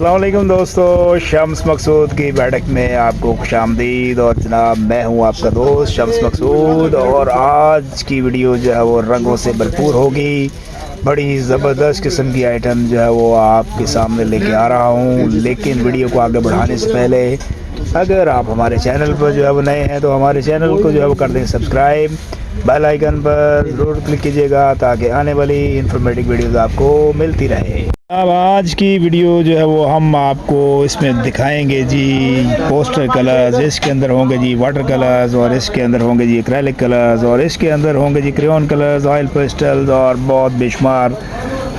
अस्सलाम वालेकुम दोस्तों, शम्स मकसूद की बैठक में आपको खुशामदीद। और जनाब मैं हूं आपका दोस्त शम्स मकसूद, और आज की वीडियो जो है वो रंगों से भरपूर होगी। बड़ी ज़बरदस्त किस्म की आइटम जो है वो आपके सामने लेके आ रहा हूं। लेकिन वीडियो को आगे बढ़ाने से पहले अगर आप हमारे चैनल पर जो है वो नए हैं तो हमारे चैनल को जो है वो कर दें सब्सक्राइब, बेल आइकन पर ज़रूर क्लिक कीजिएगा ताकि आने वाली इंफॉर्मेटिव वीडियोज़ आपको मिलती रहे। अब आज की वीडियो जो है वो हम आपको इसमें दिखाएंगे जी पोस्टर कलर्स। इसके अंदर होंगे जी वाटर कलर्स, और इसके अंदर होंगे जी एक्रेलिक कलर्स, और इसके अंदर होंगे जी क्रेयॉन कलर्स, ऑयल पेस्टल्स, और बहुत बेशुमार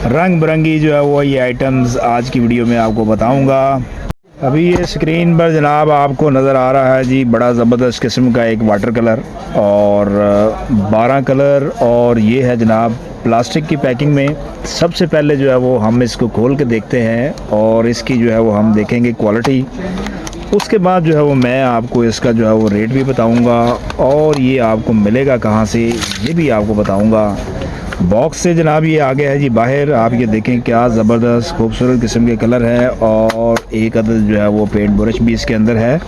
रंग बिरंगी जो है वो ये आइटम्स आज की वीडियो में आपको बताऊंगा। अभी ये स्क्रीन पर जनाब आपको नज़र आ रहा है जी बड़ा ज़बरदस्त किस्म का एक वाटर कलर और 12 कलर, और ये है जनाब प्लास्टिक की पैकिंग में। सबसे पहले जो है वो हम इसको खोल के देखते हैं और इसकी जो है वो हम देखेंगे क्वालिटी। उसके बाद जो है वो मैं आपको इसका जो है वो रेट भी बताऊंगा, और ये आपको मिलेगा कहाँ से ये भी आपको बताऊंगा। बॉक्स से जनाब ये आ गया है जी बाहर। आप ये देखें क्या ज़बरदस्त खूबसूरत किस्म के कलर है, और एक अदद जो है वो पेंट ब्रश भी इसके अंदर है।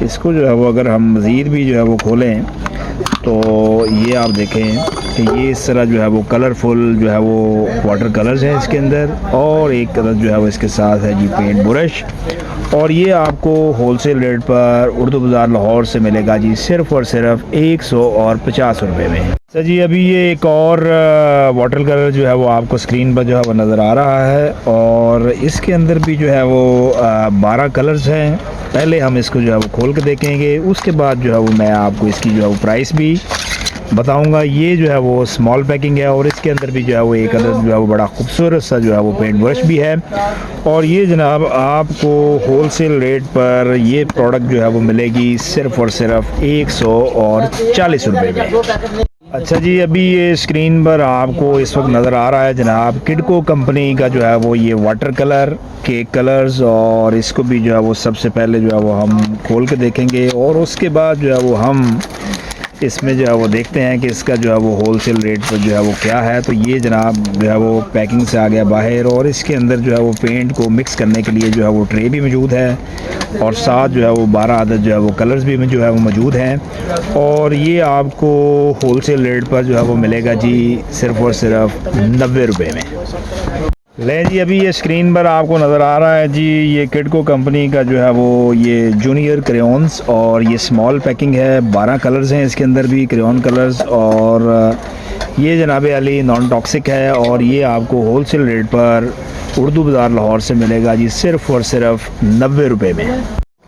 इसको जो है वो अगर हम मज़ीद भी जो है वो खोलें तो ये आप देखें कि ये इस तरह जो है वो कलरफुल जो है वो वाटर कलर्स हैं इसके अंदर, और एक अदद जो है वो इसके साथ है जी पेंट ब्रश। और ये आपको होलसेल रेट पर उर्दू बाज़ार लाहौर से मिलेगा जी सिर्फ़ और सिर्फ 150 रुपये में। सर जी अभी ये एक और वाटर कलर जो है वो आपको स्क्रीन पर जो है वो नज़र आ रहा है, और इसके अंदर भी जो है वो 12 कलर्स हैं। पहले हम इसको जो है वो खोल के देखेंगे, उसके बाद जो है वो मैं आपको इसकी जो है वो प्राइस भी बताऊंगा। ये जो है वो स्मॉल पैकिंग है, और इसके अंदर भी जो है वो एक अदद जो है वो बड़ा खूबसूरत सा जो है वो पेंट ब्रश भी है। और ये जनाब आपको होलसेल रेट पर ये प्रोडक्ट जो है वो मिलेगी सिर्फ़ और सिर्फ 140 रुपये में। अच्छा जी अभी ये स्क्रीन पर आपको इस वक्त नज़र आ रहा है जनाब किडको कंपनी का जो है वो ये वाटर कलर केक कलर्स, और इसको भी जो है वो सबसे पहले जो है वो हम खोल के देखेंगे, और उसके बाद जो है वो हम इसमें जो है वो देखते हैं कि इसका जो है वो होलसेल रेट पर जो है वो क्या है। तो ये जनाब जो है वो पैकिंग से आ गया बाहर, और इसके अंदर जो है वो पेंट को मिक्स करने के लिए जो है वो ट्रे भी मौजूद है, और साथ जो है वो 12 अदद जो है वो कलर्स भी जो है वो मौजूद हैं। और ये आपको होलसेल रेट पर जो है वो मिलेगा जी सिर्फ़ और सिर्फ 90 रुपये में। ले जी अभी ये स्क्रीन पर आपको नज़र आ रहा है जी ये किडको कंपनी का जो है वो ये जूनियर क्रेयॉन्स, और ये स्मॉल पैकिंग है। 12 कलर्स हैं इसके अंदर भी क्रेयॉन कलर्स, और ये जनाब अली नॉन टॉक्सिक है, और ये आपको होलसेल रेट पर उर्दू बाज़ार लाहौर से मिलेगा जी सिर्फ़ और सिर्फ 90 रुपये में।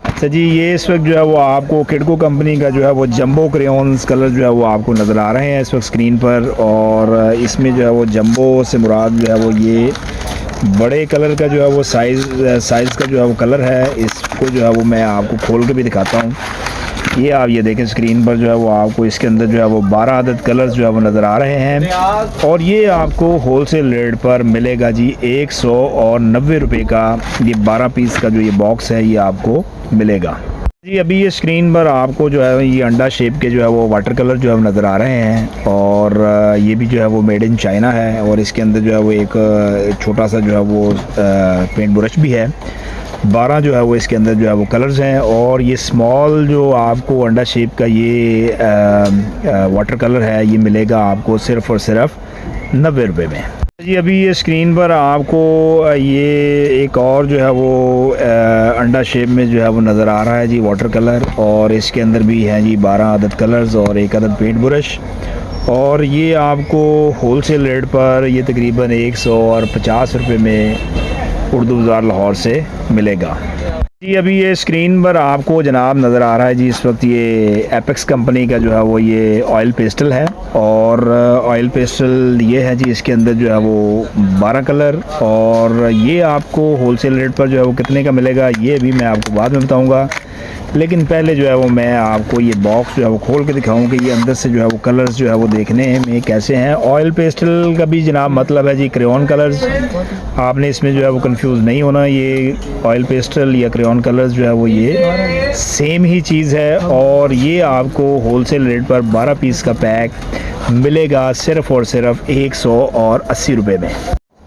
अच्छा जी ये इस वक्त जो है वो आपको किडको कंपनी का जो है वो जंबो क्रेयॉन्स कलर जो है वो आपको नज़र आ रहे हैं इस वक्त स्क्रीन पर, और इसमें जो है वो जंबो से मुराद जो है वो ये बड़े कलर का जो है वो साइज़ का जो है वो कलर है। इसको जो है वो मैं आपको खोल के भी दिखाता हूँ। ये आप ये देखें स्क्रीन पर जो है वो आपको इसके अंदर जो है वो 12 अदद कलर्स जो है वो नज़र आ रहे हैं, और ये आपको होलसेल रेट पर मिलेगा जी 190 रुपये का। ये 12 पीस का जो ये बॉक्स है ये आपको मिलेगा जी। अभी ये स्क्रीन पर आपको जो है ये अंडा शेप के जो है वो वाटर कलर जो है नज़र आ रहे हैं, और ये भी जो है वो मेड इन चाइना है, और इसके अंदर जो है वो एक छोटा सा जो है वो पेंट ब्रश भी है। 12 जो है वो इसके अंदर जो है वो कलर्स हैं, और ये स्मॉल जो आपको अंडा शेप का ये वाटर कलर है ये मिलेगा आपको सिर्फ़ और सिर्फ 90 रुपये में जी। अभी ये स्क्रीन पर आपको ये एक और जो है वो अंडा शेप में जो है वो नज़र आ रहा है जी वाटर कलर, और इसके अंदर भी हैं जी 12 अदद कलर्स और एक अदद पेंट ब्रश, और ये आपको होलसेल रेट पर ये तकरीबन 150 रुपये में उर्दू बाज़ार लाहौर से मिलेगा जी। अभी ये स्क्रीन पर आपको जनाब नज़र आ रहा है जी इस वक्त ये एपेक्स कंपनी का जो है वो ये ऑयल पेस्टल है, और ऑयल पेस्टल ये है जी इसके अंदर जो है वो 12 कलर, और ये आपको होलसेल रेट पर जो है वो कितने का मिलेगा ये भी मैं आपको बाद में बताऊंगा। लेकिन पहले जो है वो मैं आपको ये बॉक्स जो है वो खोल के दिखाऊं कि ये अंदर से जो है वो कलर्स जो है वो देखने में कैसे हैं। ऑयल पेस्टल का भी जनाब मतलब है जी क्रेयॉन कलर्स। आपने इसमें जो है वो कंफ्यूज नहीं होना, ये ऑयल पेस्टल या क्रेयॉन कलर्स जो है वो ये सेम ही चीज़ है, और ये आपको होलसेल रेट पर 12 पीस का पैक मिलेगा सिर्फ़ और सिर्फ 180 रुपये में।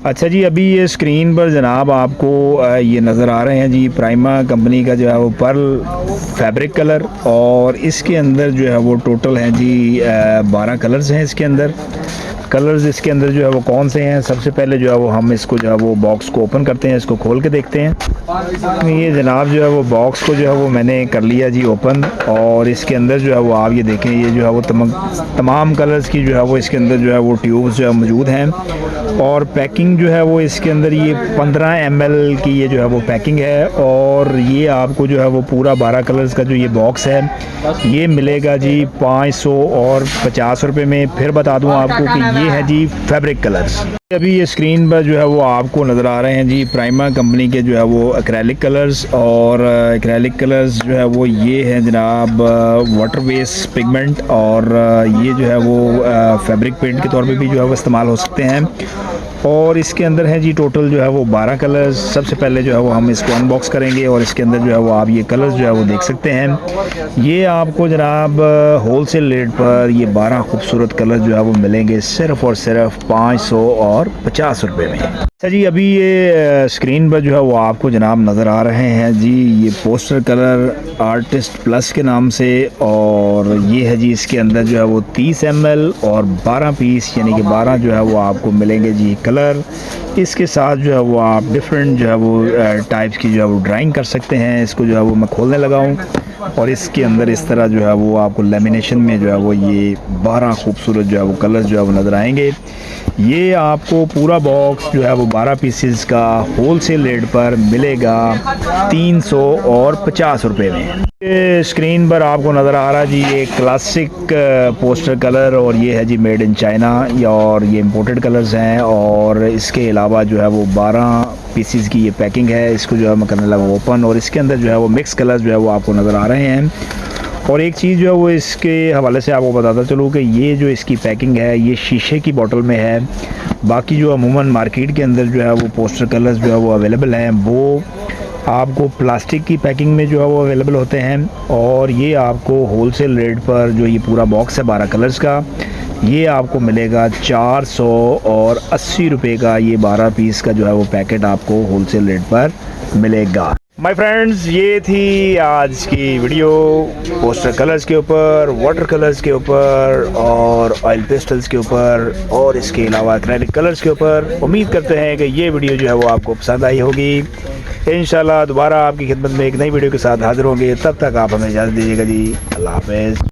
अच्छा जी, अभी ये स्क्रीन पर जनाब आपको ये नज़र आ रहे हैं जी प्राइमा कंपनी का जो है वो पर्ल फैब्रिक कलर, और इसके अंदर जो है वो टोटल हैं जी 12 कलर्स हैं इसके अंदर। कलर्स इसके अंदर जो है वो कौन से हैं, सबसे पहले जो है वो हम इसको जो है वो बॉक्स को ओपन करते हैं, इसको खोल के देखते हैं। ये जनाब जो है वो बॉक्स को जो है वो मैंने कर लिया जी ओपन, और इसके अंदर जो है वो आप ये देखें, ये जो है वो तमाम कलर्स की जो है वो इसके अंदर जो है वो ट्यूब्स जो है मौजूद हैं। और पैकिंग जो है वो इसके अंदर ये 15 ml की ये जो है वो पैकिंग है, और ये आपको जो है वो पूरा 12 कलर्स का जो ये बॉक्स है ये मिलेगा जी 550 रुपये में। फिर बता दूं आपको कि ये है जी फैब्रिक कलर्स। अभी ये स्क्रीन पर जो है वो आपको नज़र आ रहे हैं जी प्राइमा कंपनी के जो है वो एक्रेलिक कलर्स, और एक्रेलिक कलर्स जो है वो ये है जनाब वाटर बेस्ड पिगमेंट, और ये जो है वो फैब्रिक पेंट के तौर पे भी जो है वो इस्तेमाल हो सकते हैं। और इसके अंदर है जी टोटल जो है वो 12 कलर्स। सबसे पहले जो है वो हम इसको अनबॉक्स करेंगे, और इसके अंदर जो है वो आप ये कलर्स जो है वो देख सकते हैं। ये आपको जनाब होलसेल रेट पर ये 12 खूबसूरत कलर जो है वो मिलेंगे सिर्फ़ और सिर्फ 550 रुपये में। अच्छा जी, अभी ये स्क्रीन पर जो है वो आपको जनाब नज़र आ रहे हैं जी ये पोस्टर कलर आर्टिस्ट प्लस के नाम से, और ये है जी इसके अंदर जो है वो 30 ml और 12 पीस यानी कि 12 जो है वो आपको मिलेंगे जी कलर। इसके साथ जो है वो आप डिफरेंट जो है वो टाइप्स की जो है वो ड्राइंग कर सकते हैं। इसको जो है वो मैं खोलने लगा हूँ, और इसके अंदर इस तरह जो है वो आपको लेमिनेशन में जो है वो ये 12 खूबसूरत जो है वो कलर्स जो है वो नज़र आएंगे। ये आपको पूरा बॉक्स जो है वो 12 पीसेस का होलसेल रेट पर मिलेगा 350 रुपये में। ये स्क्रीन पर आपको नज़र आ रहा है जी ये क्लासिक पोस्टर कलर, और ये है जी मेड इन चाइना, और ये इंपोर्टेड कलर्स हैं। और इसके अलावा जो है वो 12 पीसीस की ये पैकिंग है। इसको जो है मैं करने लगा ओपन, और इसके अंदर जो है वो मिक्स कलर्स जो है वो आपको नज़र आ रहे हैं। और एक चीज़ जो है वो इसके हवाले से आपको बताता चलूँ कि ये जो इसकी पैकिंग है ये शीशे की बोतल में है। बाकी जो अमूमन मार्केट के अंदर जो है वो पोस्टर कलर्स जो है वो अवेलेबल हैं, वो आपको प्लास्टिक की पैकिंग में जो है वो अवेलेबल होते हैं। और ये आपको होलसेल रेट पर जो ये पूरा बॉक्स है 12 कलर्स का, ये आपको मिलेगा 480 रुपये का। ये 12 पीस का जो है वो पैकेट आपको होलसेल रेट पर मिलेगा। माय फ्रेंड्स, ये थी आज की वीडियो पोस्टर कलर्स के ऊपर, वाटर कलर्स के ऊपर, और ऑयल पेस्टल्स के ऊपर, और इसके अलावा एक्रेलिक कलर्स के ऊपर। उम्मीद करते हैं कि ये वीडियो जो है वो आपको पसंद आई होगी। इंशाल्लाह दोबारा आपकी खिदमत में एक नई वीडियो के साथ हाजिर होंगे। तब तक आप हमें इजाज़त दीजिएगा जी। अल्लाह हाफ़िज़।